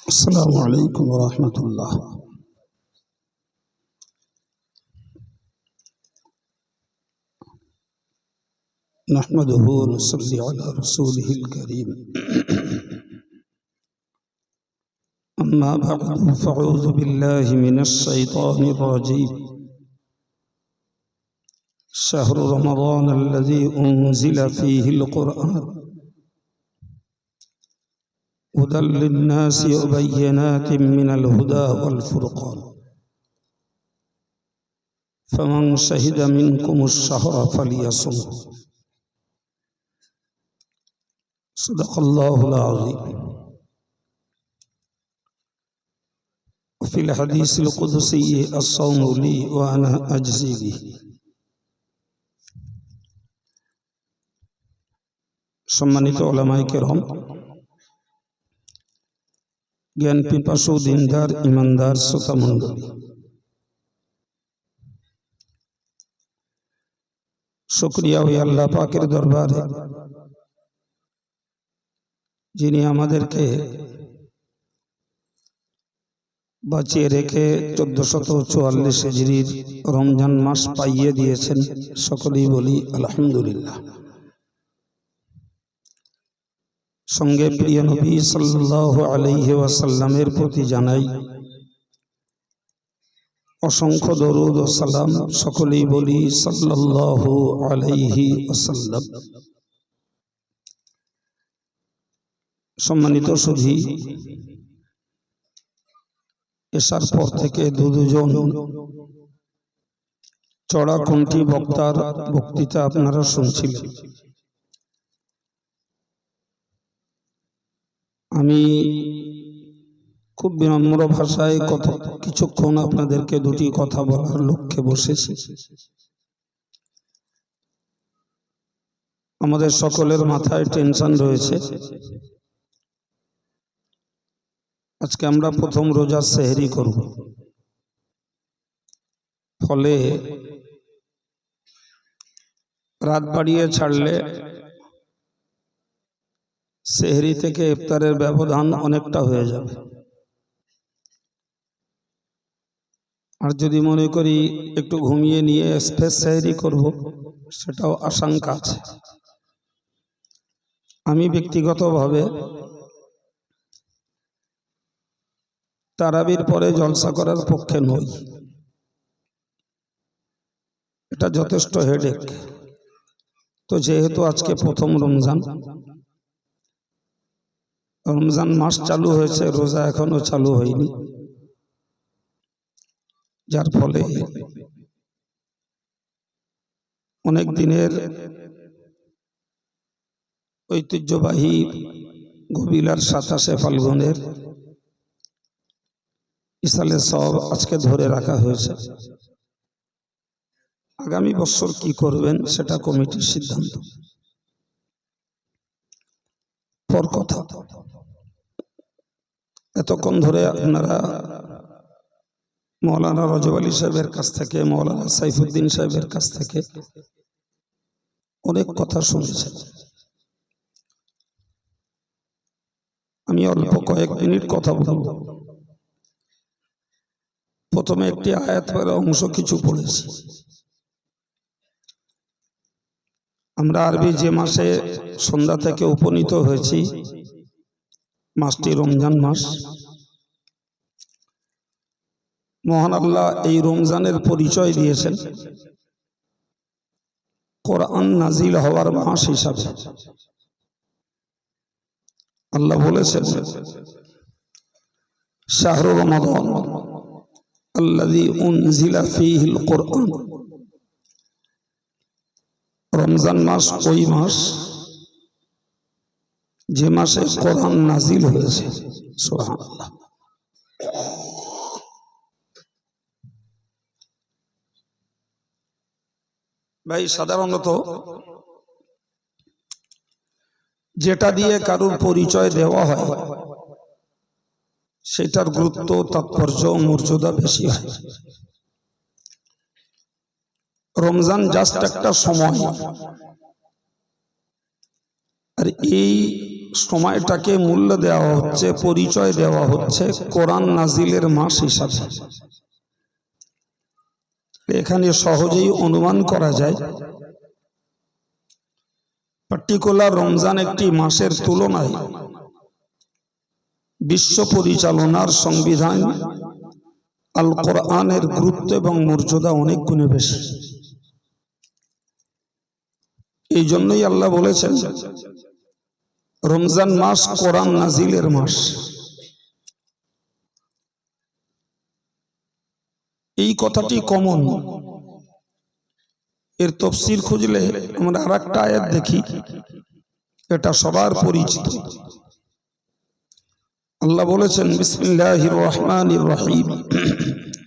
السلام عليكم ورحمة الله. نحمده ونصلي على رسوله الكريم. أما بعد فأعوذ بالله من الشيطان الرجيم. شهر رمضان الذي أنزل فيه القرآن هدى للناس وبينات من الهدى والفرقان فمن شهد منكم الشهر فليصمه. صدق الله العظيم. وفي الحديث القدسي الصوم لي وأنا أجزي به. সম্মানিত উলামায়ে কেরাম, জ্ঞান পিপাসু দিনদার ইমানদার শ্রোতা মণ্ডলী, শুকরিয়া ওই আল্লাহ পাকের দরবারে যিনি আমাদেরকে বাঁচিয়ে রেখে 1444 হিজরির রমজান মাস পাইয়ে দিয়েছেন। সকলেই বলি আলহামদুলিল্লাহ। সঙ্গে প্রিয় নবী সাল্লাল্লাহু আলাইহি ওয়াসাল্লামের প্রতি জানাই অসংখ্য দরুদ ও সালাম। সকলেই বলি সাল্লাল্লাহু আলাইহি ওয়াসাল্লাম। সম্মানিত সুধী, এশার পর থেকে দুজন চড়া কণ্ঠী বক্তার বক্তৃতা আপনারা শুনছিলেন। আমি খুব বিনম্র ভাষায় কিছুক্ষণ আপনাদেরকে দুটি কথা বলার লক্ষ্যে বসেছি। আমাদের সকলের মাথায় টেনশন রয়েছে। আজকে আমরা প্রথম রোজা সেহরি করব, ফলে রাত বাড়িয়ে ছাড়লে সেহরি থেকে ইফতারের ব্যবধান অনেকটা হয়ে যাবে। আর যদি মনে করি একটু ঘুমিয়ে নিয়ে স্পেস সেহরি করব, সেটাও আশঙ্কা আছে। আমি ব্যক্তিগতভাবে তারাবির পরে জলসা করার পক্ষে নই। এটা যথেষ্ট হেডেক। তো যেহেতু আজকে প্রথম রমজান মাস চালু হয়েছে, রোজা এখনো চালু হয়নি, যার ফলে অনেক দিনের ঐতিহ্যবাহী গবিলার 27 ফাল্গুনের ইসালে সব আজকে ধরে রাখা হয়েছে। আগামী বছর কি করবেন সেটা কমিটির সিদ্ধান্ত। পর কথা, এতক্ষণ ধরে আপনারা মৌলানা রজব আলী সাহেবের কাছ থেকে, মৌলানা সাইফুদ্দিন সাহেবের কাছ থেকে অনেক কথা শুনেছেন। আমি অল্প কয়েক মিনিট কথা বলব। প্রথমে একটি আয়াতের অংশ কিছু পড়েছি। আমরা আরবি যে মাসে সন্ধ্যা থেকে উপনীত হয়েছি, মাসটি রমজান মাস। মহান আল্লাহ এই রমজানের পরিচয় দিয়েছেন কোরআন নাজিল হওয়ার মাস হিসাবে। আল্লাহ বলেছেন, শাহরু রমাদান আল্লাযী উনজিলা ফীহিল কুরআন। রমজান মাস ওই মাস যে মাসে কোরআন নাজিল হয়েছে। সুবহানাল্লাহ। ভাই, সাধারণত যেটা দিয়ে কারুর পরিচয় দেওয়া হয় সেটার গুরুত্ব, তাৎপর্য, মর্যাদা বেশি হয়। রমজান জাস্ট একটা সময়, আর এই সময়টাকে মূল্য দেওয়া হচ্ছে, পরিচয় দেওয়া হচ্ছে কোরআন নাজিলের মাস হিসাবে। এখানে সহজেই অনুমান করা যায় পার্টিকুলার রমজান একটি মাসের তুলনায় বিশ্ব পরিচালনার সংবিধান আল কোরআনের গুরুত্ব এবং মর্যাদা অনেক গুণে বেশি। এই জন্যই আল্লাহ বলেছেন রমজান মাস কোরআন নাজিলের মাস। এই কথাটি কমন, এর তফসির খুঁজলে আমরা আরেকটা আয়াত দেখি, এটা সবার পরিচিত। আল্লাহ বলেছেন বিসমিল্লাহির রহমানির রহিম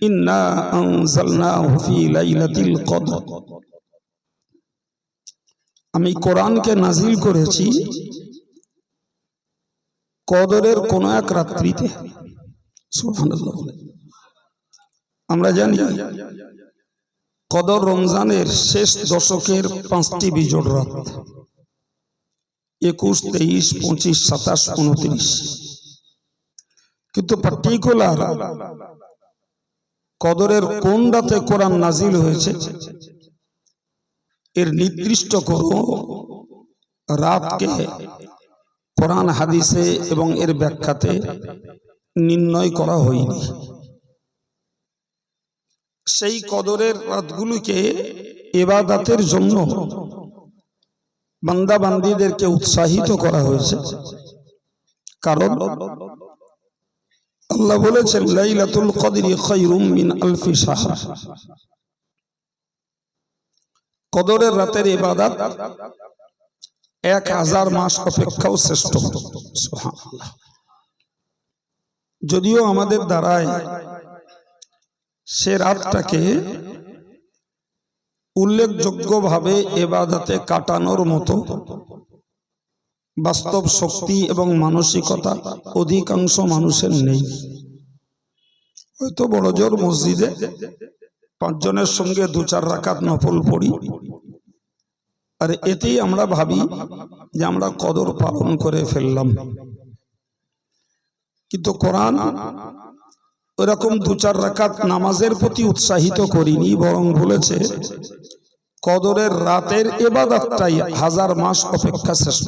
ইন্না আনজালনাহু ফি লাইলাতিল কদর। আমি কোরআনকে নাজিল করেছি কদরের কোন এক রাত্রিতে। সুবহানাল্লাহ। আমরা জানি কদর রমজানের শেষ দশকের 5টি বিজোড় রাত, 21, 23, 25, 27, 29। কিন্তু পার্টিকুলার কদরের কোন রাতে কোরআন নাজিল হয়েছে এর নির্দিষ্ট কোনো রাতকে কোরআন হাদিসে এবং এর ব্যাখ্যাতে নির্ণয় করা হয়নি। সেই কদরের রাতগুলিকে ইবাদতের জন্য বান্দা বান্দীদেরকে উৎসাহিত করা হয়েছে, কারণ আল্লাহ বলেছেন লাইলাতুল কদরি খায়রুম মিন আলফি শাহর। কদরের রাতের ইবাদত 1000 মাস অপেক্ষাও শ্রেষ্ঠ। সুবহানাল্লাহ। যদিও আমাদের দ্বারায় সে রাতটাকে উল্লেখযোগ্যভাবে ইবাদতে কাটানোর মতো বাস্তব শক্তি এবং মানসিকতা অধিকাংশ মানুষের নেই। হয়তো বড় জোর মসজিদে 5 জনের সঙ্গে 2-4 রাকাত নফল পড়ি, আর এতেই আমরা ভাবি যে আমরা কদর পালন করে ফেললাম। কিন্তু কোরআন ওরকম 2-4 রাকাত নামাজের প্রতি উৎসাহিত করিনি, বরং বলেছে কদরের রাতের ইবাদতটাই 1000 মাস অপেক্ষা শ্রেষ্ঠ।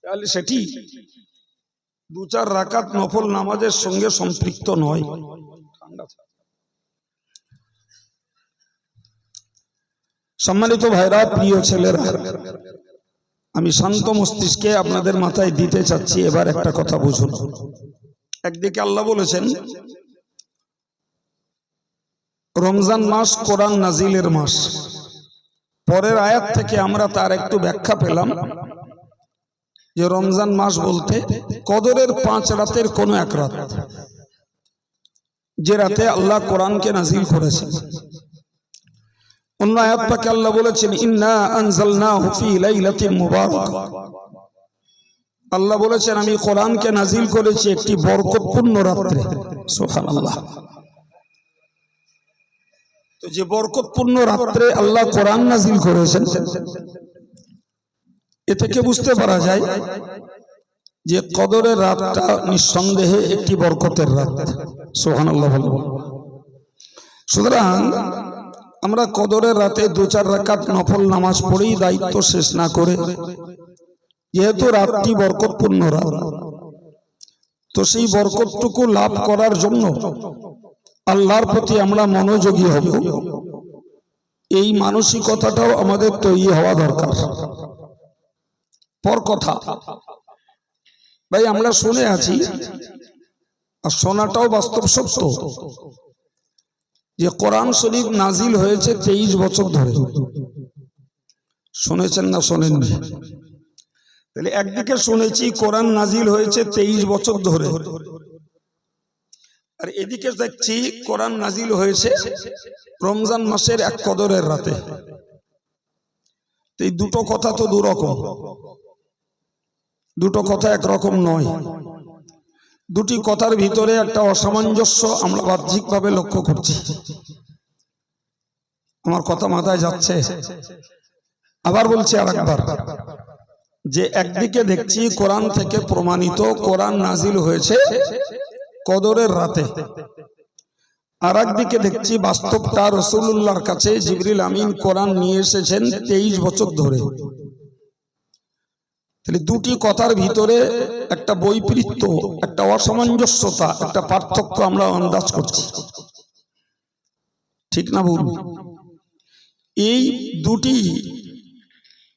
তাহলে সেটি 2-4 রাকাত নফল নামাজের সঙ্গে সম্পৃক্ত নয়। সম্মানিত ভাইরা, প্রিয় ছেলেরা, আমি শান্ত মস্তিষ্কে আপনাদের মাথায় দিতে চাচ্ছি এবার একটা কথা বুঝুন। একদিকে আল্লাহ বলেছেন রমজান মাস কোরআন নাজিলের মাস, পরের আয়াত থেকে আমরা তার একটু ব্যাখ্যা পেলাম যে রমজান মাস বলতে কদরের 5 রাতের কোন এক রাত, যে রাতে আল্লাহ কোরআনকে নাজিল করেছেন। অন্য আয়াত পাকে আল্লাহ বলেছেন ইন্না আনজালনাহু ফি লাইলাতিন মুবারাকা। আল্লাহ বলেছেন আমি কোরআনকে নাজিল করেছি একটি বরকতপূর্ণ রাতে। সুবহানাল্লাহ। তো যে বরকতপূর্ণ রাতে আল্লাহ কোরআন নাজিল করেছেন, এ থেকে বুঝতে পারা যায় যে কদরের রাতটা নিঃসন্দেহে একটি বরকতের রাত। সুবহানাল্লাহ। সুতরাং আমরা কদরের রাতে 2-4 রাকাত নফল নামাজ পড়েই দায়িত্ব শেষ না করে, যেহেতু রাতটি বরকতপূর্ণ রাত, তো সেই বরকতটুকু লাভ করার জন্য আল্লাহর প্রতি আমরা মনোযোগী হব, এই মানসিকতাটাও আমাদের তৈরি হওয়া দরকার। পর কথা ভাই, আমরা শুনে আছি আর শোনাটাও বাস্তব সত্য যে কোরআন শরীফ নাজিল হয়েছে 23 বছর ধরে। শুনেছেন না শোনেননি? তাহলে একদিকে শুনেছি কোরআন নাজিল হয়েছে 23 বছর ধরে, আর এদিকে দেখছি কোরআন নাজিল হয়েছে রমজান মাসের এক কদরের রাতে। এই দুটো কথা তো দুরকম, দুটো কথা একরকম নয়। দুটি কথার ভিতরে একটা অসামঞ্জস্য আমরা বাহ্যিকভাবে লক্ষ্য করছি। আমার কথা মাথায় যাচ্ছে? আবার বলছি আরেকবার, যে একদিকে দেখছি কোরআন থেকে প্রমাণিত কোরআন নাজিল হয়েছে কদরের রাতে, আর একদিকে দেখছি বাস্তবটা রাসূলুল্লাহর কাছে জিবরিল আমিন কোরআন নিয়ে এসেছেন 23 বছর ধরে। তাহলে দুটি কথার ভিতরে একটা বৈপরীত্য, একটা অসামঞ্জস্যতা, একটা পার্থক্য আমরা আন্দাজ করছি, ঠিক না ভুল? এই দুটি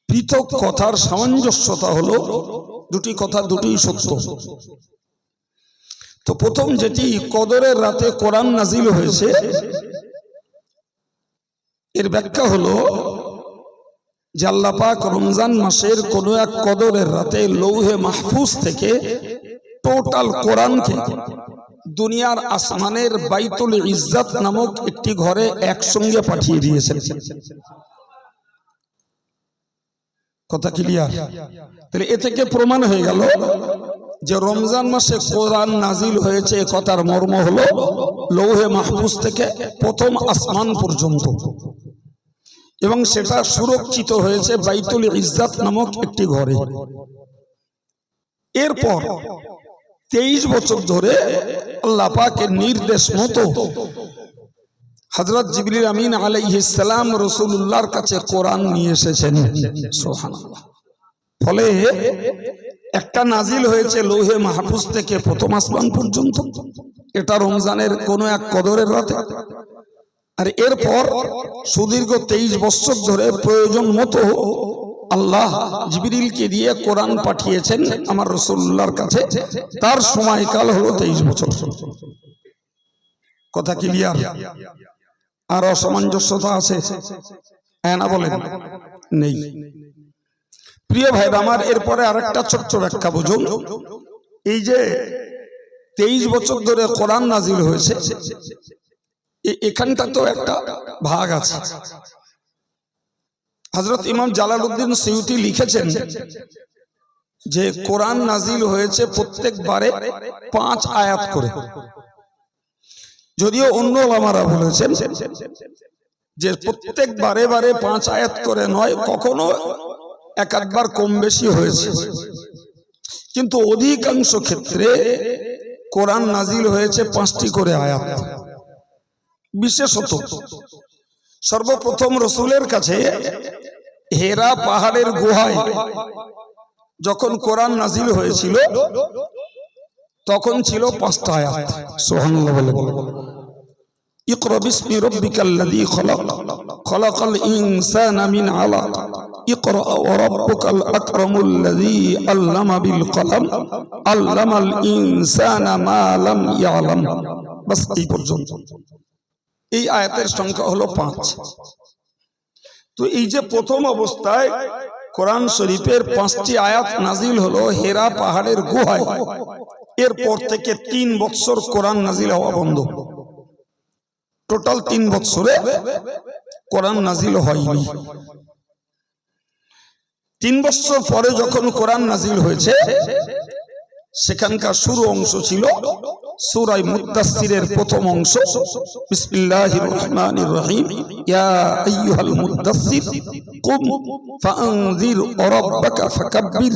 পৃথক কথার সামঞ্জস্যতা হলো দুটি কথা দুটি সত্য। তো প্রথম যেটি কদরের রাতে কোরআন নাজিল হয়েছে, এর ব্যাখ্যা হলো যে আল্লাহ পাক রমজান মাসের কোনো এক কদরের রাতে লৌহে মাহফুজ থেকে টোটাল কোরআনকে দুনিয়ার আসমানের বাইতুল ইজ্জত নামক একটি ঘরে একসঙ্গে পাঠিয়ে দিয়েছেন। কথা ক্লিয়ার? তাহলে এ থেকে প্রমাণ হয়ে গেল যে রমজান মাসে কোরআন নাজিল হয়েছে, কথার মর্ম হলো লৌহে মাহফুজ থেকে প্রথম আসমান পর্যন্ত, এবং সেটা সুরক্ষিত হয়েছে বাইতুল ইজ্জত নামক একটি ঘরে। এরপর 23 বছর ধরে আল্লাহ পাকের নির্দেশ মতো হযরত জিবরিল আমিন আলাইহিস সালাম রাসূলুল্লাহর কাছে কোরআন নিয়ে এসেছেন। সুবহানাল্লাহ। ফলে একটা নাজিল হয়েছে লৌহে মাহফুজ থেকে প্রথম আসমান পর্যন্ত, এটা রমজানের কোন এক কদরের রাতে, আর এরপর সুদীর্ঘ 23 বছর ধরে প্রয়োজন মতো আল্লাহ জিবরিলকে দিয়ে কোরআন পাঠিয়েছেন আমার রাসূলুল্লাহর কাছে, তার সময়কাল হলো 23 বছর। কথা ক্লিয়ার? আর অসামঞ্জস্যতা আছে না বলেন? নেই। প্রিয় ভাইরা আমার, এরপরে আরেকটা ছোট্ট ব্যাখ্যা বুঝুন। এই যে 23 বছর ধরে কোরআন নাজিল হয়েছে, এখানটা তো একটা ভাগ আছে। হযরত ইমাম জালালউদ্দিন সিউতি লিখেছেন যে কোরআন নাজিল হয়েছে প্রত্যেকবারে 5 আয়াত করে, যদিও অন্য ওলামারা বলেছেন যে প্রত্যেক বারে 5 আয়াত করে নয়, কখনো এক একবার কম বেশি হয়েছে, কিন্তু অধিকাংশ ক্ষেত্রে কোরআন নাজিল হয়েছে 5টি করে আয়াত। বিশেষত সর্বপ্রথম রসুলের কাছে হেরা পাহাড়ের গুহায় যখন কোরআন নাজিল হয়েছিল তখন ছিল 5টা আয়াত। সুবহানাল্লাহ বলে ইকরা বিসমি রাব্বিকাল্লাযী খলাক খলাকাল ইনসানা মিন আলাক ইকরা ওয়া রাব্বুকাল আকরামুল্লাযী আল্লামা বিল কলম আল্লামাল ইনসানা মা লাম ইয়ালাম। বাস এই পর্যন্ত। এই আয়াতের সংখ্যা হলো 5। তো এই যে প্রথম অবস্থায় কোরআন শরীফের 5টি আয়াত নাজিল হলো হেরা পাহাড়ের গুহায়, এরপর থেকে 3 বছর কোরআন নাজিল হওয়া বন্ধ। টোটাল 3 বছরে কোরআন নাজিল হয়নি। 3 বছর পরে যখন কোরআন নাজিল হয়েছে, সেখানকার শুরু অংশ ছিল সূরা মুদ্দাসসিরের প্রথম অংশ, বিসমিল্লাহির রহমানির রহিম, ইয়া আইয়ুহাল মুদ্দাসসির কুম ফাআনযির ওয়া রাব্বাকা ফাকাব্বির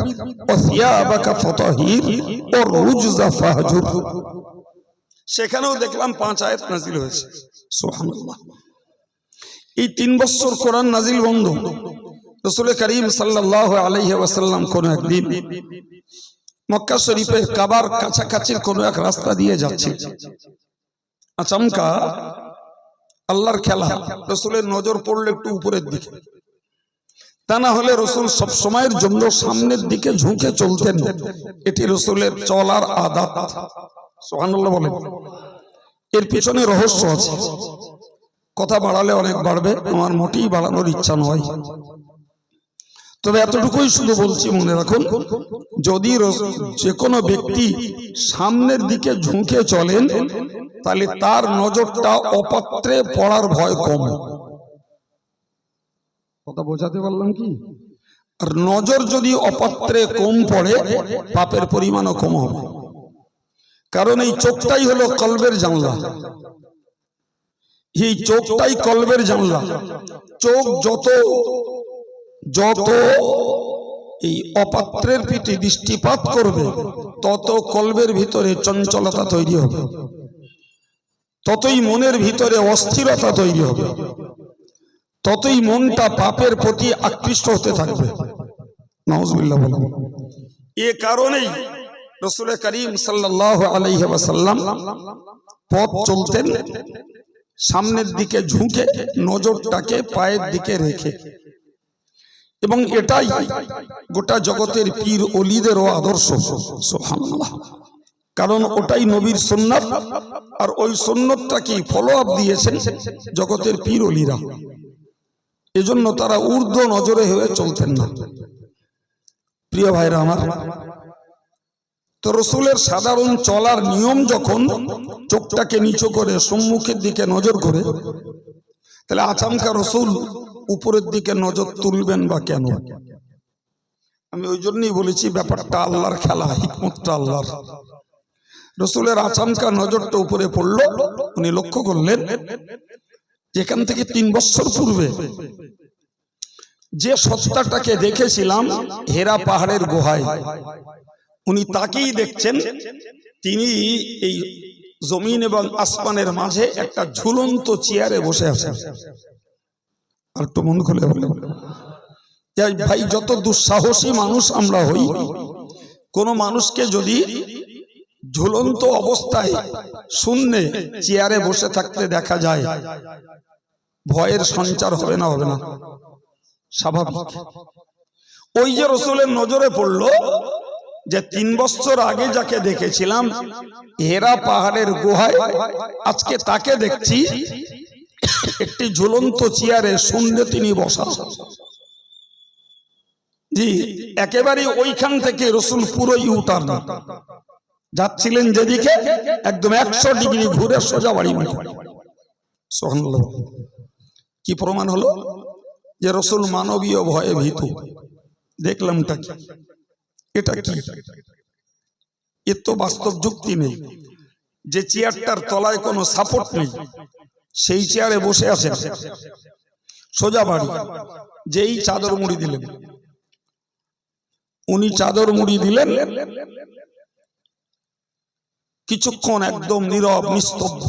ওয়া সিয়াবাকা ফাতাহির ওয়া রুজজা ফাহজুর। সেখানেও দেখলাম 5 আয়াত নাজিল হয়েছে। সুবহানাল্লাহ। এই 3 বছর কোরআন নাজিল বন্ধ। রাসূল করিম সাল্লাল্লাহু আলাইহি ওয়াসাল্লাম কোন একদিন মক্কা শরীফের কাবার কাছাকাছির কোন এক রাস্তা দিয়ে যাচ্ছে, আচমকা আল্লাহর খেলা, রাসূলের নজর পড়ল একটু উপরের দিকে। তা না হলে রাসূল সব সময়ের জন্য সামনের দিকে ঝুঁকে চলতেন, এটি রাসূলের চলার আদত। সুবহানাল্লাহ বলেন। এর পিছনে রহস্য আছে, কথা বাড়ালে অনেক বাড়বে, আমার মোটেই বাড়ানোর ইচ্ছা নয়। তবে এতটুকুই শুধু বলছি, মনে রাখুন, যদি যে কোনো ব্যক্তি সামনের দিকে ঝুঁকে চলেন তাহলে তার নজরটা অপাত্রে পড়ার ভয় কম। কথা বোঝাতে পারলাম কি? আর নজর যদি অপাত্রে কম পড়ে, পাপের পরিমাণও কম হবে। কারণ এই চোখটাই হলো কলবের জানলা। এই চোখটাই কলবের জানলা। চোখ যত যত এই অপাত্রের প্রতি দৃষ্টিপাত করবে তত কলবের ভিতরে চঞ্চলতা তৈরি হবে, ততই মনের ভিতরে অস্থিরতা তৈরি হবে, ততই মনটা পাপের প্রতি আকৃষ্ট হতে থাকবে। নাউজুবিল্লাহ বলেন। এ কারণেই রাসূল করিম সাল্লাল্লাহু আলাইহি ওয়াসাল্লাম পথ চলতেন সামনের দিকে ঝুঁকে, নজরটাকে পায়ের দিকে রেখে। এবং এটাই গোটা জগতের পীর ওলিদেরও আদর্শ। সুবহানাল্লাহ। কারণ ওটাই নবীর সুন্নাত, আর ওই সুন্নতটাকে ফলো আপ দিয়েছেন জগতের পীর ওলিরা। এজন্য তারা ঊর্ধ্ব নজরে হয়ে চলতেন না। প্রিয় ভাইরা আমার, তো রসুলের সাধারণ চলার নিয়ম যখন চোখটাকে নিচু করে সম্মুখের দিকে নজর করে, তাহলে আচমকা রসুল উপরের দিকে নজর তুলবেন বা কেন? আমি ওই জন্যই বলেছি ব্যাপারটা আল্লাহর খেলা, হিকমতটা আল্লাহর। রসুলের আচমকা নজরটা উপরে পড়লো, উনি লক্ষ্য করলেন যেখান থেকে 3 বছর পূর্বে যে সত্তাটাকে দেখেছিলাম হেরা পাহাড়ের গুহায়, উনি তাকেই দেখছেন। তিনি এই জমিন এবং আসমানের মাঝে একটা ঝুলন্ত চেয়ারে বসে আছেন। আর একটু মন খুলে বলেন ভাই, যত দুঃসাহসী মানুষ আমরা হই, কোন মানুষকে যদি ঝুলন্ত অবস্থায় শূন্যে চেয়ারে বসে থাকতে দেখা যায়, ভয়ের সঞ্চার হবে না? হবে না? স্বাভাবিক। ওই যে রসুলের নজরে পড়লো যে 3 বছর আগে যাকে দেখেছিলাম হেরা পাহাড়ের গুহায়, আজকে তাকে দেখছি একটি ঝুলন্ত চেয়ারে শূন্যে তিনি বসা। জি, একেবারে ওইখান থেকে রসুল পুরো ইউটার্ন যাচ্ছিলেন যেদিকে, একদম 100 ডিগ্রি ঘুরে সোজা বাড়ি মুখ। সুবহানাল্লাহ। কি প্রমাণ হলো যে রসুল মানবীয় ভয়ে ভীতু? দেখলামটা কি? এটা কি? এর তো বাস্তব যুক্তি নেই। যে চেয়ারটার তলায় কোনো সাপোর্ট নেই, সেই চেয়ারে বসে আছেন, সোজা বাড়ি। যেই চাদর মুড়ি দিলেন, উনি চাদর মুড়ি দিলেন, কিছুক্ষণ একদম নীরব নিস্তব্ধ,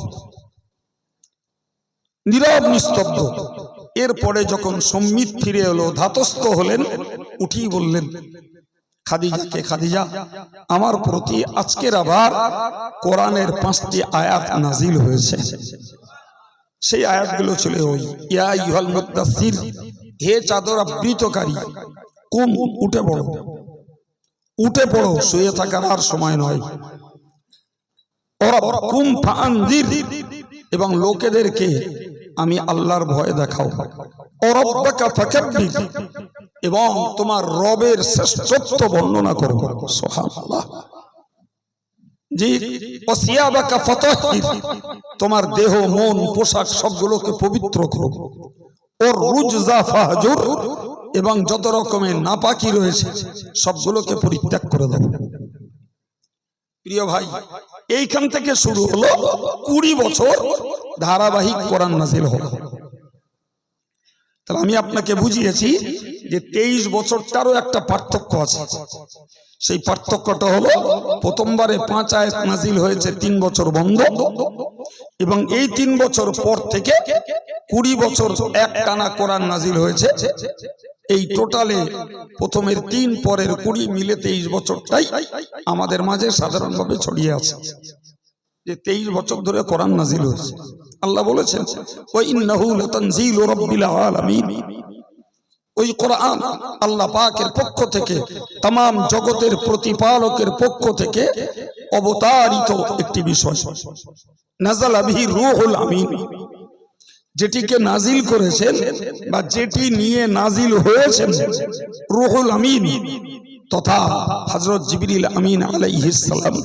নীরব নিস্তব্ধ। এরপরে যখন সম্মিত ফিরে এলো, ধাতস্থ হলেন, উঠি বললেন, খাদিজাকে, খাদিজা, আমার প্রতি আজকের আবার কোরআনের 5টি আয়াত নাজিল হয়েছে। সেই আয়াতগুলো ছিল ওই ইয়া আইয়ুহাল মুদ্দাসসির, হে চাদর আবৃতকারী, কুম, উঠে পড়ো, উঠে পড়ো, শুয়ে থাকার আর সময় নয়। কুম ফাআনজির, এবং লোকেদেরকে আমি আল্লাহর ভয় দেখাও। রাব্বাকা ফাকাব্বির, এবং তোমার রবের শ্রেষ্ঠত্ব বর্ণনা করো। সুবহানাল্লাহ। জি, ওয়াসিয়াবাকা ফাতাহির, তোমার দেহ, মন, পোশাক সবগুলোকে পবিত্র করো। ওর রুজজা ফাহজুর, এবং যত রকমের নাপাকি রয়েছে সবগুলোকে পরিত্যাগ করে দাও। প্রিয় ভাই, এইখান থেকে শুরু হলো 20 বছর ধারাবাহিক কোরআন নাযিল হলো। তাহলে আমি আপনাকে বুঝিয়েছি যে 23 বছরটারও একটা পার্থক্য আছে। সেই পার্থক্যটা হলো, প্রথমবারে 5 আয়াত নাজিল হয়েছে, 3 বছর বন্ধ, এবং এই 3 বছর পর থেকে 20 বছর একটানা কোরআন নাজিল হয়েছে। এই টোটালে প্রথমের 3, পরের 20 মিলে 23 বছরটাই আমাদের মাঝে সাধারণভাবে ছড়িয়ে আছে, যে 23 বছর ধরে কোরআন নাজিল হয়েছে। আল্লাহ বলেছেন, ওয়া ইন্নাহু লাতানজিলু রাব্বিল আলামিন, ওই কোরআন আল্লাহ পাকের পক্ষ থেকে, तमाम জগতের প্রতিপালকের পক্ষ থেকে অবতারিত একটি বিষয়। নাযালা বিহি রূহুল আমিন, যেটিকে নাজিল করেছেন বা যেটি নিয়ে নাজিল হয়েছেন রূহুল আমিন তথা হযরত জিবরিল আমিন আলাইহিস সালাম।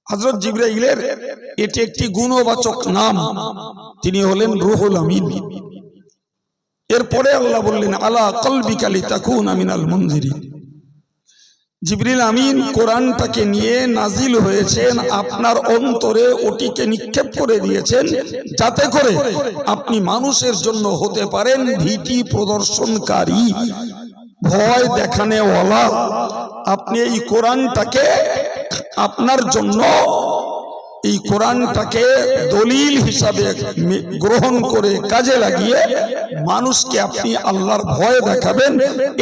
হযরত জিবরাইলের এটি একটি গুণবাচক নাম, তিনি হলেন রূহুল আমিন। এরপরে আল্লাহ বললেন, আলা কলবিকা লিতাকুনা মিনাল মুনজিরিন, জিবরিল আমিন কোরআনটাকে নিয়ে নাজিল হয়েছেন আপনার অন্তরে, ওটিকে নিক্ষেপ করে দিয়েছেন যাতে করে আপনি মানুষের জন্য হতে পারেন ভীতি প্রদর্শনকারী, ভয় দেখানেওয়ালা। আপনি এই কোরআনটাকে আপনার জন্য, এই কোরআনটাকে দলিল হিসাবে গ্রহণ করে কাজে লাগিয়ে মানুষকে আপনি আল্লাহর ভয় দেখাবেন।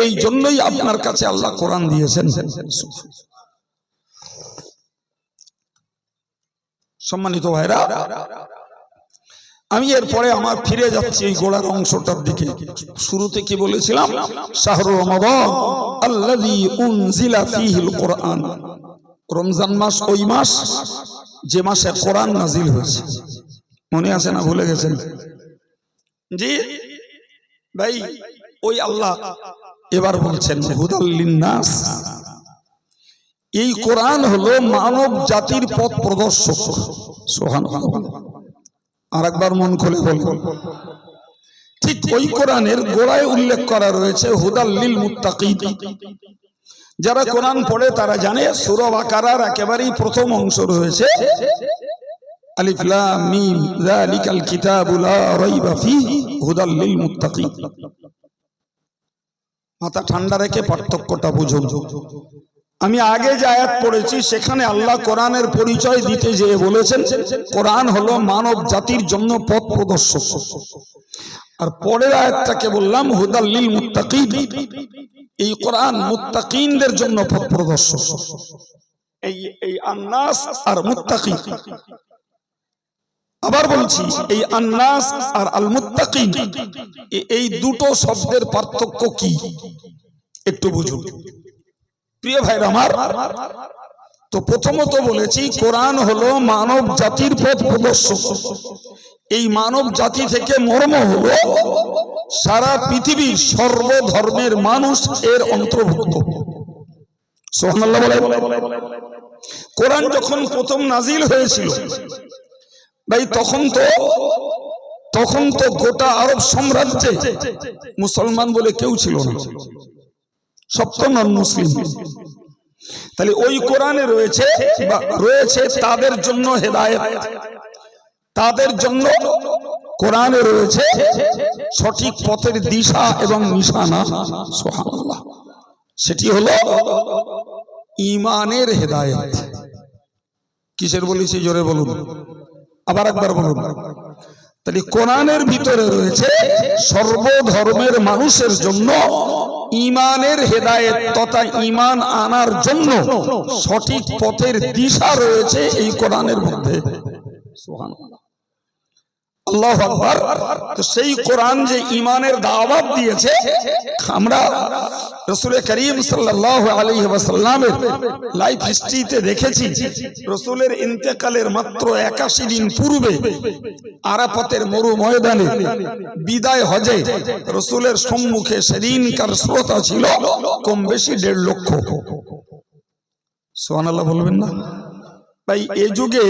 এই জন্যই আপনার কাছে আল্লাহ কোরআন দিয়েছেন। সম্মানিত ভাইরা, আমি এরপরে আমার ফিরে যাচ্ছি এই গোড়ার অংশটার দিকে। শুরুতে কি বলেছিলাম? শাহরু রমাদান আল্লাযী উনজিলা ফীহিল কোরআন। রমজান মাস ওই মাস যে মাসে কোরআন নাজিল হয়েছে। মনে আছে না ভুলে গেছেন? জি ভাই, ওই আল্লাহ এবার বলছেন হুদাল লিন্নাস। এই কোরআন হলো মানব জাতির পথ প্রদর্শক। সুবহানাল্লাহ। আরেকবার মন খুলে বলুন। ঠিক ওই কোরআনের গোড়ায় উল্লেখ করা রয়েছে হুদাল লিল মুত্তাকিন। যারা কোরআন পড়ে তারা জানে সূরা বাকারার একেবারেই প্রথম অংশ রয়েছে আলিফ লাম মিম যালিকাল কিতাবু লা রাইবা ফীহি হুদাল লিল মুত্তাকিন। মাথা ঠান্ডা রেখে পার্থক্যটা বুঝুন। আমি আগে যে আয়াত পড়েছি সেখানে আল্লাহ কোরআনের পরিচয় দিতে যেয়ে বলেছেন কোরআন হলো মানব জাতির জন্য পথ প্রদর্শক। আর পরের আয়াতটাকে বললাম হুদাল লিল মুত্তাকিন। এই কোরআন মুত্তাকিনদের জন্য পথ প্রদর্শক। এই আন্নাস আর মুত্তাকিন, আবার বলছি এই আন্নাস আর আল মুত্তাকিন, এই দুটো শব্দের পার্থক্য কি একটু বুঝুন প্রিয় ভাইরা আমার। তো প্রথমত বলেছি কোরআন হলো মানব জাতির পথ প্রদর্শক। এই মানব জাতি থেকে মর্ম হলো সারা পৃথিবীর সর্বধর্মের মানুষ এর অন্তর্ভুক্ত। সুবহানাল্লাহ বলে। কোরআন যখন প্রথম নাজিল হয়েছিল ভাই, তখন তো গোটা আরব সাম্রাজ্যে মুসলমান বলে কেউ ছিল না, সব তো নন মুসলিম। তাহলে ওই কোরআনে রয়েছে তাদের জন্য হেদায়েত, তাদের জন্য কোরআনে রয়েছে সঠিক পথের দিশা এবং নিশানা। সুবহানাল্লাহ। সেটি হলো ঈমানের হেদায়েত। কিসের বলেছি জোরে বলুন, আবার একবার বলুন। তাহলে কোরআনের ভিতরে রয়েছে সর্বধর্মের মানুষের জন্য ঈমানের হেদায়েত তথা ঈমান আনার জন্য সঠিক পথের দিশা রয়েছে এই কোরআনের মধ্যে। সুবহানাল্লাহ, আল্লাহু আকবার। তো সেই কোরআন যে ঈমানের দাওয়াত দিয়েছে, আমরা রাসূল করিম সাল্লাল্লাহু আলাইহি ওয়াসাল্লামের লাইফ হিস্ট্রিতে দেখেছি রাসূলের ইন্তেকালের মাত্র 81 দিন পূর্বে আরাফাতের মরু ময়দানে বিদায় হজে রাসূলের সম্মুখে সেদিনকার শ্রোতা ছিল কম বেশি 1.5 লক্ষ। সুবহানাল্লাহ বলবেন না ভাই? এই যুগে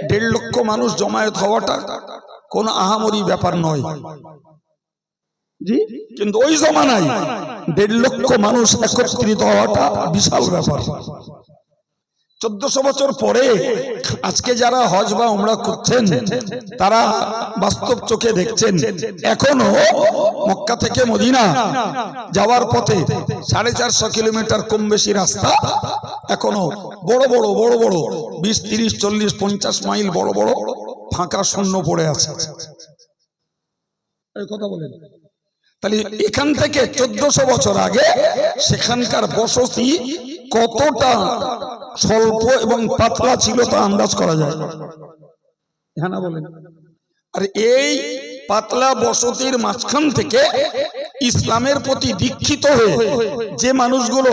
1.5 লক্ষ মানুষ জমায়েত হওয়াটা কোন আহামরি ব্যাপার নয়, জি। কিন্তু ওই জমানায় 1.5 লক্ষ মানুষ একত্রিত হওয়াটা বিশাল ব্যাপার। 1400 বছর পরে আজকে যারা হজ বা উমরা করছেন তারা বাস্তব চোখে দেখছেন এখনো মক্কা থেকে মদিনা যাওয়ার পথে 450 কিলোমিটার কম বেশি রাস্তা, এখনো বড় বড় 20, 30, 40, 50 মাইল বড় বড় ফাঁকা শূন্য পড়ে আছে। এই কথা বলেন। তাহলে এখান থেকে 1400 বছর আগে সেখানকার বসতি কতটা স্বল্প এবং পাতলা ছিল তা আন্দাজ করা যায়। হ্যাঁ না বলেন? আর এই পাতলা বসতির মাঝখান থেকে ইসলামের প্রতি দীক্ষিত হয়ে যে মানুষগুলো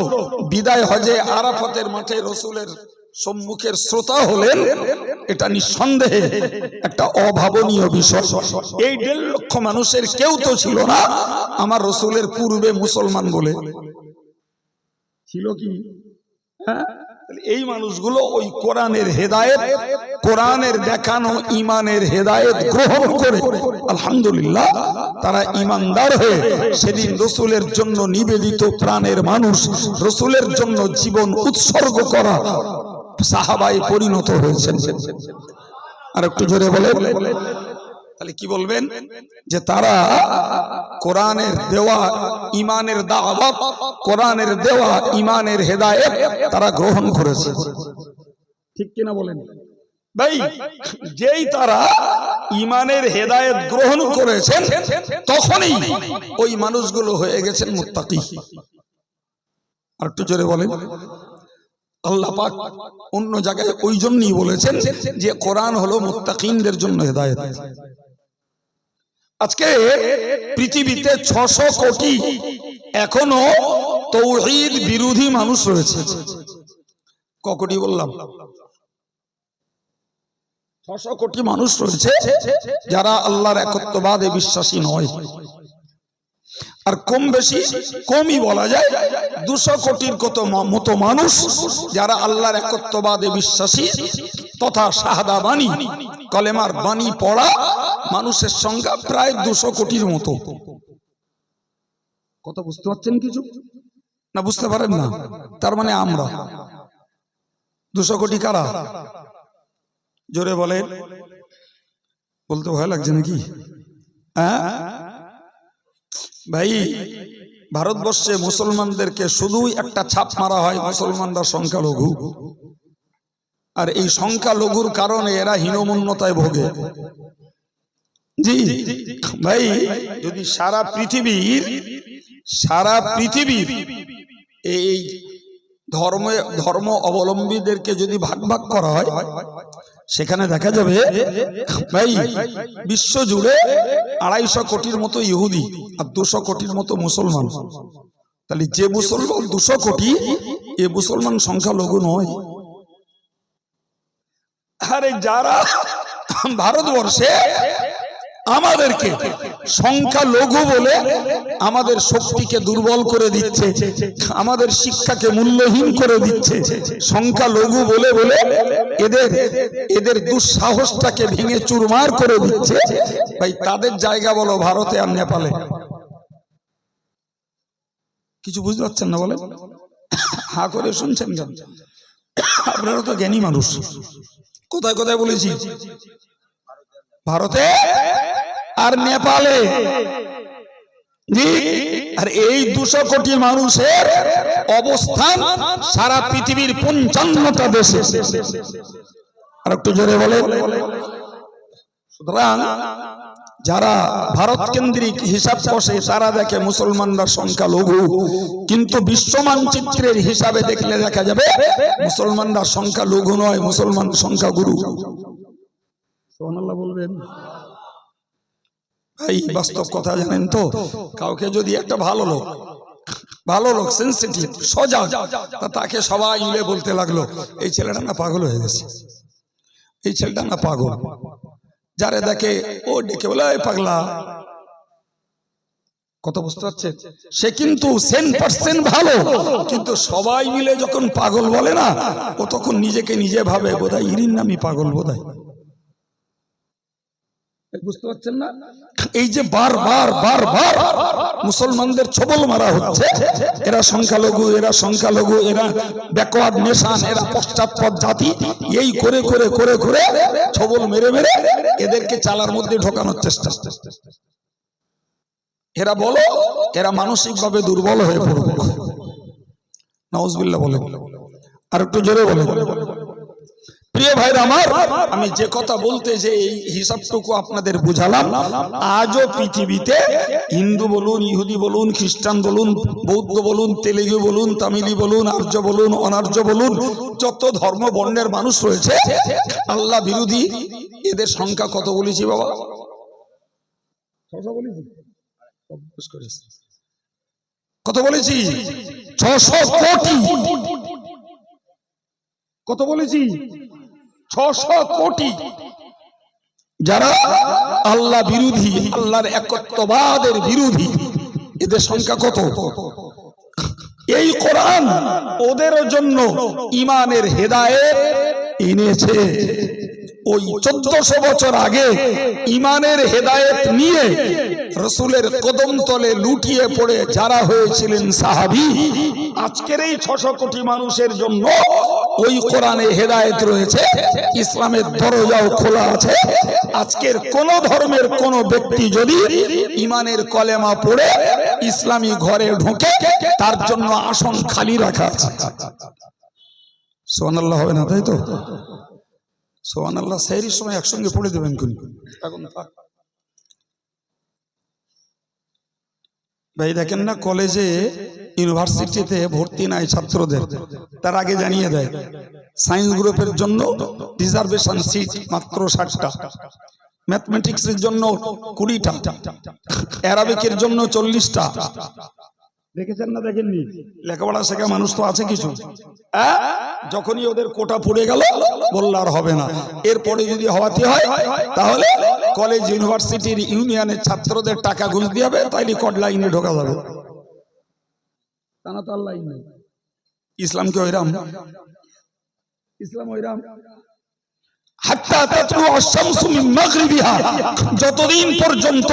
বিদায় হজে আরাফাতের মাঠে রাসূলের সম্মুখের শ্রোতা হলেন, এটা নিঃসন্দেহে একটা অভাবনীয় বিষয়। এই 1.5 লক্ষ মানুষের কেউ তো ছিল না আমার রাসূলের পূর্বে মুসলমান বলে। ছিল কি? হ্যাঁ, এই মানুষগুলো ওই কোরআনের হেদায়েত, কোরআনের দেখানো ইমানের হেদায়েত গ্রহণ করে আলহামদুলিল্লাহ তারা ইমানদার হয়ে সেদিন রসুলের জন্য নিবেদিত প্রাণের মানুষ, রসুলের জন্য জীবন উৎসর্গ করা সাহাবায়ে পরিণত হয়েছেন। আর একটু জোরে বলে, তাহলে কি বলবেন? যে তারা কোরআনের দেওয়া ইমানের দাওয়াত, কোরআনের দেওয়া ইমানের হেদায়েত তারা গ্রহণ করেছে। ঠিক কিনা বলেন ভাই? যেই তারা ইমানের হেদায়েত গ্রহণ করেছেন তখনই ওই মানুষগুলো হয়ে গেছেন মুত্তাকি। আর একটু জোরে বলেন। আল্লাহ পাক অন্য জায়গায় ওই জন্যই বলেছেন যে কোরআন হলো মুত্তাকিনদের জন্য হেদায়েত। আজকে পৃথিবীতে 600 কোটি এখনো তাওহীদ বিরোধী মানুষ রয়েছে। ক কোটি বললাম? 600 কোটি মানুষ রয়েছে যারা আল্লাহর একত্ববাদে বিশ্বাসী নয়। আর কম বেশি কমই বলা যায় 200 কোটির মতো মানুষ যারা আল্লাহর একত্ববাদে বিশ্বাসী তথা শাহাদা বাণী কলেমার বাণী পড়া মানুষের সংখ্যা প্রায় 200 কোটির মতো। কথা বুঝতে পারছেন কিছু না? বুঝতে পারেন না? তার মানে আমরা 200 কোটি কারা? জোরে বলেন। বলতে ভয় লাগছে নাকি? হ্যাঁ ভাই, ভারতবর্ষে মুসলমানদেরকে শুধুই একটা ছাপ মারা হয়, মুসলমানরা সংখ্যালঘু। আর এই সংখ্যালঘুর কারণে এরা হীনমন্যতায় ভোগে। জি ভাই, যদি সারা পৃথিবীর এই ধর্ম অবলম্বীদেরকে যদি ভাগ ভাগ করা হয় সেখানে দেখা যাবে ভাই বিশ্ব জুড়ে 250 কোটির মতো ইহুদি আর 200 কোটির মতো মুসলমান। তাহলে যে মুসলমান 200 কোটি, এ মুসলমান সংখ্যালঘু নয়। আরে যারা ভারতবর্ষে আমাদেরকে সংখ্যালঘু বলে আমাদের শক্তিকে দুর্বল করে দিচ্ছে, আমাদের শিক্ষাকে মূল্যহীন করে দিচ্ছে, সংখ্যালঘু বলে বলে এদের দুঃসাহসটাকে ভেঙে চুরমার করে দিচ্ছে, ভাই তাদের জায়গা বলো ভারতে আর নেপালে? কিছু বুঝতে পারছেন না? বলে হা করে শুনছেন কেন? আপনারা তো জ্ঞানী মানুষ। কোথায় কোথায় বলেছি? ভারতে আর নেপালে। জি, আর এই 200 কোটি মানুষের অবস্থান সারা পৃথিবীর 55টা দেশে। আর একটু জোরে বলে। সুতরাং যারা ভারত কেন্দ্রিক হিসাব কষে তারা দেখে মুসলমানরা সংখ্যালঘু, কিন্তু বিশ্ব মানচিত্রের হিসাবে দেখলে দেখা যাবে মুসলমানরা সংখ্যালঘু নয়, মুসলমান সংখ্যাগুরু। সুবহানাল্লাহ বলবেন ভাই? বাস্তব কথা জানেন তো, কাউকে যদি একটা ভালো লোক সেনসিটিভ সজাগ, তাকে সবাই মিলে বলতে লাগলো এই ছেলেটা না পাগল হয়ে গেছে, এই ছেলেটা না পাগল। যারে দেখে ও ডেকে বলে পাগলা। কত বুঝতে পারছেন? সে কিন্তু 100% ভালো, কিন্তু সবাই মিলে যখন পাগল বলে না, ও তখন নিজেকে নিজে ভাবে বোধহয় ইরিন নামি পাগল বোধহয়। বুঝতে পারছেন না? এই যে বারবার মুসলমানদের ছবল মারা হচ্ছে, এরা সংখ্যালঘু, এরা সংখ্যালঘু, এরা ব্যাকওয়ার্ড নেশন, এরা পশ্চাৎপদ জাতি, এই করে করে করে করে ছবল মেরে মেরে এদেরকে চালার মধ্যে ঢোকানোর চেষ্টা। এরা বলো এরা মানসিকভাবে দুর্বল হয়ে পড়বে। নাউজুবিল্লাহ বলে। আর একটু জোরে বলে। প্রিয় ভাইরা আমার, আমি যে কথা বলতে যে এই হিসাবটুকু আপনাদের বুঝালাম, আজও পৃথিবীতে হিন্দু বলুন, ইহুদি বলুন, খ্রিস্টান বলুন, বৌদ্ধ বলুন, তেলেগু বলুন, তামিলি বলুন, আর্য বলুন, অনার্য বলুন, যত ধর্ম বর্ণের মানুষ রয়েছে আল্লাহ বিরোধী, এদের সংখ্যা কত বলেছি বাবা? কত বলেছি? 600 কোটি। কত বলেছি? 600 কোটি। যারা আল্লাহ বিরোধী, আল্লাহর একত্ববাদের বিরোধী, এদের সংখ্যা কত? এই কোরআন ওদের জন্য ঈমানের হেদায়েত এনেছে। ওই 1400 বছর আগে ঈমানের হেদায়েত নিয়ে রাসূলের কদম তলে লুটিয়ে পড়ে যারা হয়েছিলেন সাহাবী, আজকের এই 600 কোটি মানুষের জন্য ওই কোরআনে হেদায়েত রয়েছে। ইসলামের দরজাও খোলা আছে। আজকের কোন ধর্মের কোন ব্যক্তি যদি ঈমানের কলেমা পড়ে ইসলামী ঘরে ঢোকে, তার জন্য আসন খালি রাখা আছে। সুবহানাল্লাহ হবে না, তাই তো? সুবহানাল্লাহ সেহরির সময় একসঙ্গে পড়ে দেবেন কোন এখন ভাই। দেখেন না, কলেজে ইউনিভার্সিটিতে ভর্তি নাই ছাত্রদের, তার আগে জানিয়ে দেয় সায়েন্স গ্রুপের জন্য রিজার্ভেশন সিট মাত্র 60টা, ম্যাথমেটিক্সের জন্য 20টা, অ্যারাবিকের জন্য 40টা। দেখেছেন না দেখেননি? লেখাপড়া শেখা মানুষ তো আছে কিছু। যখনই ওদের কোটা পড়ে গেল বলল আর হবে না, এরপরে যদি হওয়াতে হয় তাহলে কলেজ ইউনিভার্সিটির ইউনিয়নের ছাত্রদের টাকা ঘুষ দিয়ে হবে, তাইলে কড লাইনে ঢোকা যাবে। তা না, তার লাইন নেই। ইসলাম কি ওইরাম? ইসলাম ওইরাম হাত্তা তাতলু আশ-শামসু মিন মাগরিবিহা, যতদিন পর্যন্ত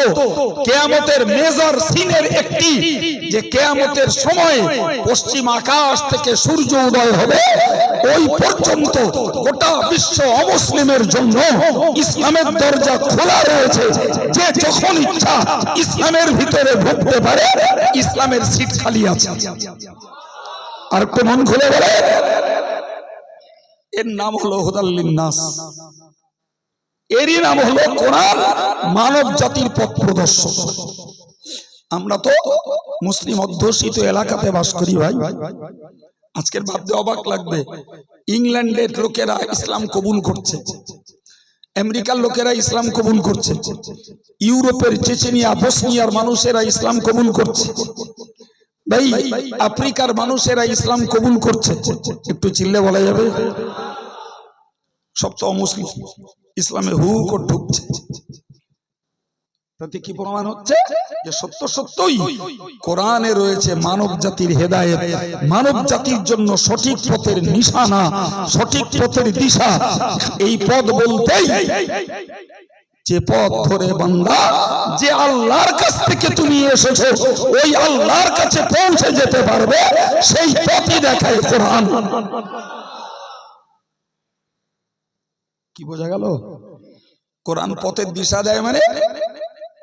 কিয়ামতের মেজর সিনের একটি যে কিয়ামতের সময় পশ্চিম আকাশ থেকে সূর্য উদয় হবে, ওই পর্যন্ত গোটা বিশ্ব অমুসলিমের জন্য ইসলামের দরজা খোলা রয়েছে। যে যখন ইচ্ছা ইসলামের ভিতরে ঢুকতে পারে, ইসলামের সিট খালি আছে। আর একটু মন খুলে বলে, এর নাম হলো হুদাল লিন্নাস, এরই নাম হলো কোরআন, মানব জাতির পথ প্রদর্শক। আমরা তো মুসলিম অধ্যুষিত এলাকাতে বাস করি ভাই। আজকের ভাবতে অবাক লাগবে, ইংল্যান্ডের লোকেরা ইসলাম কবুল করছে, আমেরিকার লোকেরা ইসলাম কবুল করছে, ইউরোপের চেচেনিয়া বসনিয়ার মানুষেরা ইসলাম কবুল করছে ভাই, আফ্রিকার মানুষেরা ইসলাম কবুল করছে। একটু চিল্লে বলা যাবে? সব তো অমুসলিম ইসলামে হু করে ঢুকছে। তাতে কি প্রমাণ হচ্ছে যে সত্য সত্যই কোরআনে রয়েছে মানব জাতির হেদায়েত, মানব জাতির জন্য সঠিক পথের নিশানা, সঠিক পথের দিশা। এই পথ বলতেই যে পথ ধরে বান্দা যে আল্লাহর কাছ থেকে তুমি এসেছো ওই আল্লাহর কাছে পৌঁছে যেতে পারবে, সেই পথই দেখায় কোরআন। কি বোঝা গেল? কোরআন পথের দিশা দেয় মানে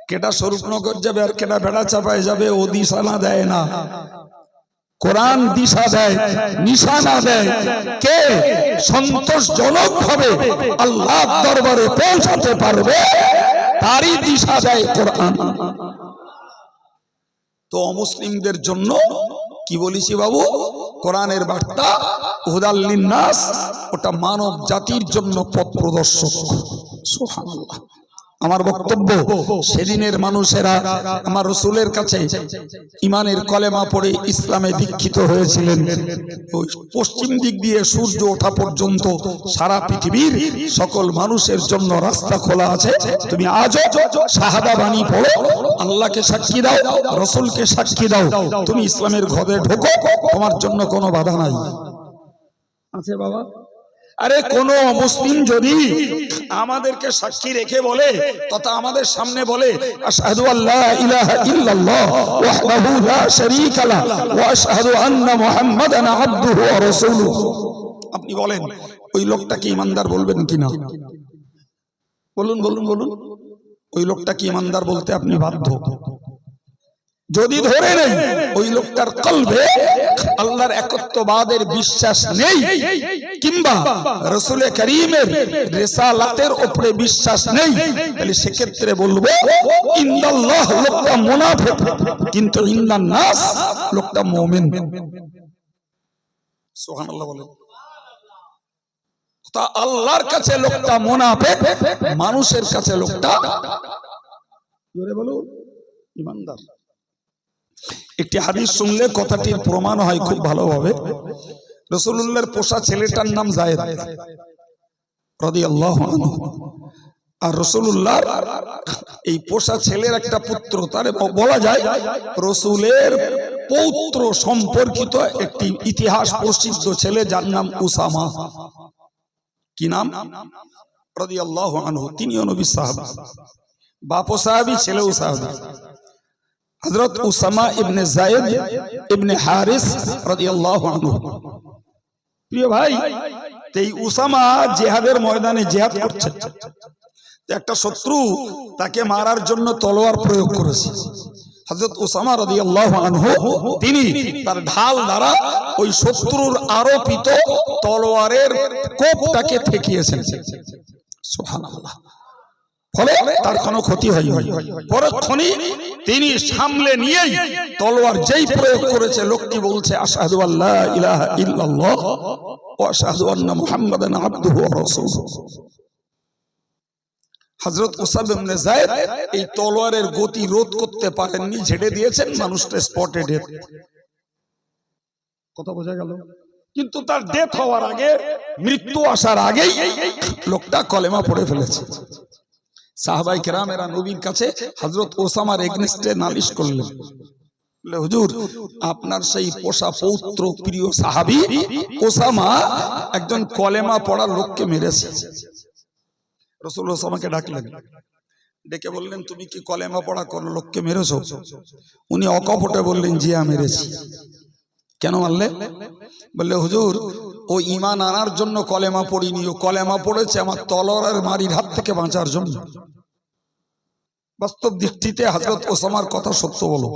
কেটা স্বরূপনগর যাবে আর কেটা বেড়া চাপায় যাবে, ও দিশা না দেয় না। কোরআন দিশা দেয়, নিশানা দেয়। কে সন্তোষজনক ভাবে আল্লাহর দরবারে পৌঁছাতে পারবে তারই দিশা দেয় কোরআন। তো অমুসলিমদের জন্য কি বলেছি বাবু? কোরআনের বার্তা হুদাল লিন্নাস, ওটা মানব জাতির জন্য পথ প্রদর্শক। সুবহানাল্লাহ। আমার বক্তব্য, সেদিনের মানুষেরা আমার রাসূলের কাছে ঈমানের কলেমা পড়ে ইসলামে দীক্ষিত হয়েছিলেন। ওই পশ্চিম দিক দিয়ে সূর্য ওঠা পর্যন্ত সারা পৃথিবীর সকল মানুষের জন্য রাস্তা খোলা আছে। তুমি আজও শাহাদা বাণী পড়ো, আল্লাহকে সাক্ষী দাও, রাসূলকে সাক্ষী দাও, তুমি ইসলামের ঘরে ঢোকো, তোমার জন্য কোনো বাধা নাই। আছে বাবা? আরে কোন মুসলিম যদি আমাদেরকে সাক্ষী রেখে বলে তথা আমাদের সামনে বলে আশহাদু আল্লা ইলাহা ইল্লাল্লাহ ওয়াহদাহু লা শারীকা লাহু ওয়া আশহাদু আন্না মুহাম্মাদান আবদুহু ওয়া রাসূলুহু, আপনি বলেন ওই লোকটাকে ঈমানদার বলবেন কিনা? বলুন বলুন বলুন, ওই লোকটাকে ঈমানদার বলতে আপনি বাধ্য। যদি ধরে নেই ওই লোকটার কলবে আল্লাহর একত্ববাদের বিশ্বাস নেই, কিংবা রাসূল করিমের রিসালাতের উপরে বিশ্বাস নেই, তাহলে সেক্ষেত্রে বলবো ইন্নাল্লাহ লোকটা মুনাফিক, কিন্তু ইন্নান নাস লোকটা মুমিন। সুবহানাল্লাহ বলেন। তা আল্লাহর কাছে লোকটা মুনাফিক, মানুষের কাছে লোকটা জোরে বলো ঈমানদার। একটি হাদিস শুনলে কথাটির প্রমাণ হয় খুব ভালোভাবে। রাসূলুল্লাহর পোষা ছেলেটার নাম যায়েদ রাদিয়াল্লাহু আনহু, আর রাসূলুল্লাহর এই পোষা ছেলের একটা পুত্র, তারে বলা যায় রাসূলের পৌত্র সম্পর্কিত একটি ইতিহাস প্রসিদ্ধ ছেলে, যার নাম উসামা। কি নাম? রাদিয়াল্লাহু আনহু। তিনিও নবী সাহাবী, বাপও সাহাবী, ছেলেও সাহাবী। হযরত উসামা ইবনে যায়েদ ইবনে হারিস রাদিয়াল্লাহু আনহু। প্রিয় ভাই, এই উসামা জিহাদের ময়দানে জিহাদ করছে। একটা শত্রু তাকে মারার জন্য তলোয়ার প্রয়োগ করেছে। হযরত উসামা রাদিয়াল্লাহু আনহু তিনি তার ঢাল দ্বারা ওই শত্রুর আরোপিত তলোয়ারের কোপটাকে ঠেকিয়েছেন। সুবহানাল্লাহ। ফলে তার কোনো ক্ষতি হয়নি। পরক্ষণে তিনি সামলে নিয়েই তলোয়ার যেই প্রয়োগ করেছে, লোকটি বলছে আশহাদু আল্লা ইলাহা ইল্লাল্লাহ ওয়া আশহাদু আন্না মুহাম্মাদান আবদুহু ওয়া রাসূলুহু। হযরত উসামা ইবনে যায়েদ এই তলোয়ারের গতি রোধ করতে পারেননি, ঝেড়ে দিয়েছেন, মানুষটা স্পটে ডেথ। কথা বোঝা গেল? কিন্তু তার ডেথ হওয়ার আগে, মৃত্যু আসার আগেই লোকটা কলেমা পড়ে ফেলেছে। সাহাবায়ে কেরামেরা নবীর কাছে হযরত ওসামার এগেইনস্টে নালিশ করলেন, বলে হুজুর, আপনার সেই পোষা পৌত্র প্রিয় সাহাবী ওসামা একজন কলেমা পড়া লোককে মেরেছে। রাসূল ওসামাকে ডাকলেন, ডেকে বললেন, তুমি কি কলেমা পড়া কোন লোককে মেরেছো? উনি অকপটে বললেন, জি আমি মেরেছি। কেন মারলে? বললে হুজুর, ও ঈমান আনার জন্য কলেমা পড়িনি, ও কলেমা পড়েছে আমার তলোয়ারের মারির হাত থেকে বাঁচার জন্য। বাস্তব দৃষ্টিতে হযরত ওসামার কথা সত্য বলো,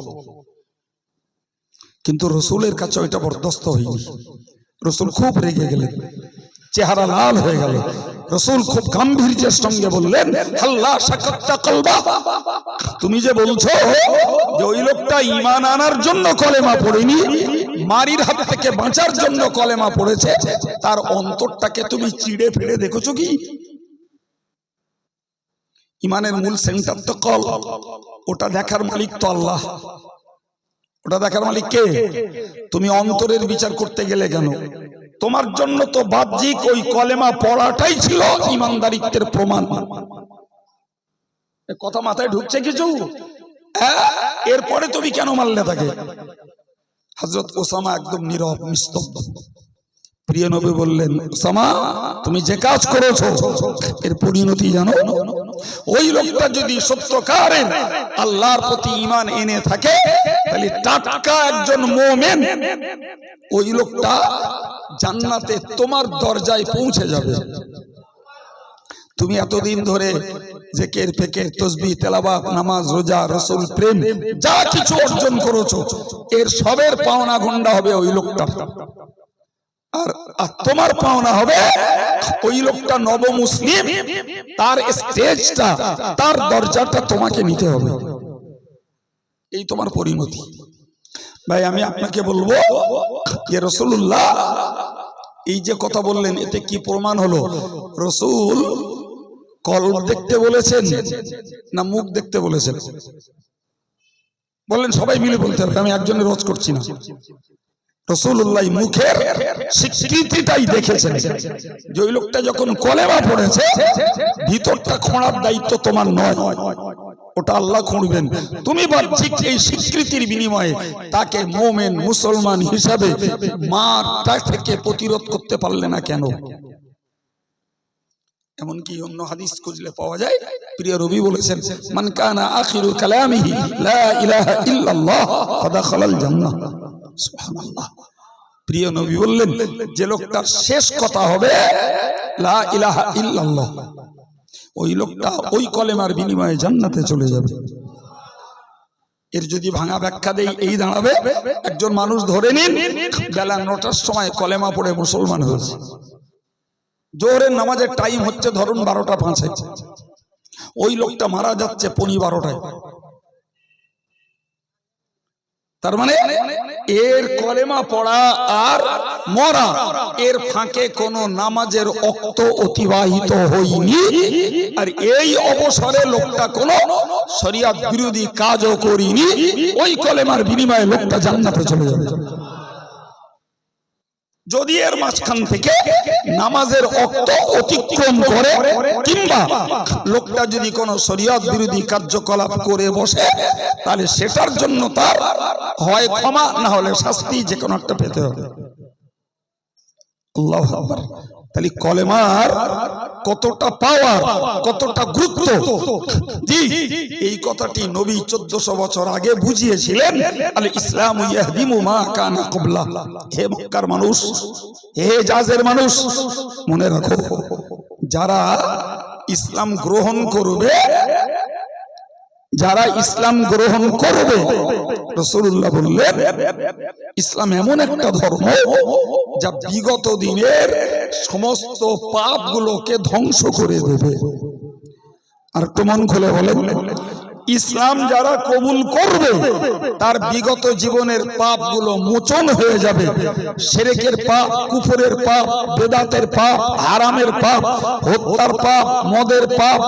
কিন্তু রাসূলের কাছে ওইটা বরদাস্ত হয়নি। রাসূল খুব রেগে গেলেন, চেহারা লাল হয়ে গেল। রাসূল খুব গাম্ভীর্যের সঙ্গে বললেন, আল্লাহ শাকাত্তা কলবা, তুমি যে বলছো যে ওই লোকটা ঈমান আনার জন্য কলেমা পড়েনি, মারির হাত থেকে বাঁচার জন্য কলেমা পড়েছে, তার অন্তরটাকে তুমি চিড়ে ফেড়ে দেখেছো কি? ঈমানের মূল সেন্টার তো কল, ওটা দেখার মালিক তো আল্লাহ। ওটা দেখার মালিক কে? তুমি অন্তরের বিচার করতে গেলে কেন? তোমার জন্য তো বাহ্যিক ওই কলেমা পড়াটাই ছিল ঈমানদারিত্বের প্রমাণ। কথা মাথায় ঢুকছে কিছু? এরপরে তুমি কেন মারলে তাকে? হযরত ওসামা একদম নীরব, নিস্তব্ধ। প্রিয় নবী বললেন, ওসামা, তুমি যে কাজ করেছো এর পরিণতি জানো? ওই লোকটা যদি সত্যকারের আল্লাহর প্রতি ঈমান এনে থাকে, তাহলে টাটকা একজন মুমিন, ওই লোকটা জান্নাতে তোমার দরজায় পৌঁছে যাবে। তুমি এতদিন ধরে জিকির, ফিকির, তাসবিহ, তেলাওয়াত, নামাজ, রোজা, রাসূল প্রেম যা কিছু অর্জন করেছো, এর সবের পাওনা গন্ডা হবে ওই লোকটা। আর তোমার পাওনা হবে ওই লোকটা নব মুসলিম, তার স্টেজটা, তার দরজাটা তোমাকে নিতে হবে। এই তোমার পরিণতি। ভাই, আমি আপনাকে বলবো যে রাসূলুল্লাহ এই যে কথা বললেন, এতে কি প্রমাণ হলো? রাসূল কলব দেখতে বলেছেন না মুখ দেখতে বলেছেন? বললেন, সবাই মিলে বলতে হবে, আমি একজনের রোজ করছি না। রাসূলুল্লাহ মুখের স্বীকৃতিটাই দেখেছেন যে ওই লোকটা যখন কলেমা পড়েছে, ভিতরটা খোঁড়ার দায়িত্ব তোমার নয়, ওটা আল্লাহ খুঁড়বেন। তুমি বাহ্যিক এই স্বীকৃতির বিনিময়ে তাকে মুমিন, মুসলমান হিসাবে মারটা থেকে প্রতিরোধ করতে পারলে না কেন? এমনকি অন্য হাদিস খুঁজলে পাওয়া যায়, প্রিয় নবী বলেছেন, মান কানা আখিরু কালামিহি লা ইলাহা ইল্লাল্লাহ ফাদাখালাল জান্নাহ। সুবহানাল্লাহ। প্রিয় নবী বললেন, যে লোকটার শেষ কথা হবে লা ইলাহা ইল্লাল্লাহ, ওই লোকটা ওই কলেমার বিনিময়ে জান্নাতে চলে যাবে। এর যদি ভাঙা ব্যাখ্যা দেই, এই দাঁড়াবে, একজন মানুষ ধরে নিন বেলা ৯টার সময় কলেমা পড়ে মুসলমান হয়েছে। জোহরের নামাজের টাইম হচ্ছে ধরুন 12টা 5-এ, ওই লোকটা মারা যাচ্ছে 12:15। তার মানে এর কলেমা পড়া আর মরা, এর ফাঁকে কোন নামাজের ওয়াক্ত অতিবাহিত হয়নি। আর এই অবসরে লোকটা কোন শরিয়ত বিরোধী কাজও করেনি। ওই কলেমার বিনিময়ে লোকটা জান্নাতে চলে যাবে। যদি এর মাঝখান থেকে নামাজের অক্ত অতিক্রম করে কিংবা লোকটা যদি কোনো শরীয়ত বিরোধী কার্যকলাপ করে বসে, তাহলে সেটার জন্য তার হয় ক্ষমা, না হলে শাস্তি যে কোনো একটা পেতে হবে। আল্লাহু আকবার। তাহলে কলেমার কতটা পাওয়ার, কতটা গুরুত্ব, জি এই কথাটি নবী 1400 বছর আগে বুঝিয়েছিলেন। আল ইসলামু ইয়াহদিমু মা কানা ক্বাবলা। হে মক্কার মানুষ, হে জাজের মানুষ, মনে রাখো, যারা ইসলাম গ্রহণ করবে, যারা ইসলাম গ্রহণ করবে, রাসূলুল্লাহ বললেন ইসলাম এমন একটা ধর্ম যা বিগত দিনের সমস্ত পাপগুলোকে ধ্বংস করে দেবে। আর একটু মন খুলে বলেন, ইসলাম যারা কবুল করবে তার বিগত জীবনের পাপগুলো মোচন হয়ে যাবে। শিরকের পাপ, কুফরের পাপ, বেদাতের পাপ, হারামের পাপ, হত্যার পাপ, মদের পাপ,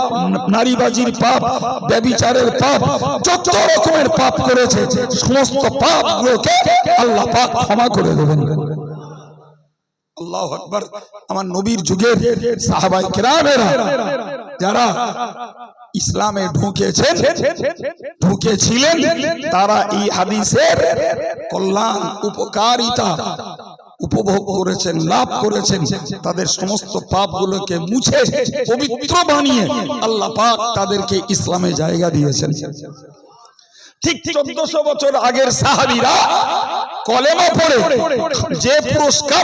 নারীবাজির পাপ, ব্যভিচারের পাপ, যত রকমের পাপ করেছে সমস্ত পাপগুলোকে আল্লাহ পাক ক্ষমা করে দেবেন। আল্লাহু আকবার। আমার নবীর যুগের সাহাবায়ে কেরামেরা যারা ইসলামে ঢুকেছিলেন, তারা এই হাদিসের কল্যাণ, উপকারিতা উপভোগ করেছেন, লাভ করেছেন। তাদের সমস্ত পাপগুলোকে মুছে পবিত্র বানিয়ে আল্লাহ পাক তাদেরকে ইসলামে জায়গা দিয়েছেন। ঠিক 1400 বছর আগের সাহাবীরা কলেমা পড়ে যে পুরস্কার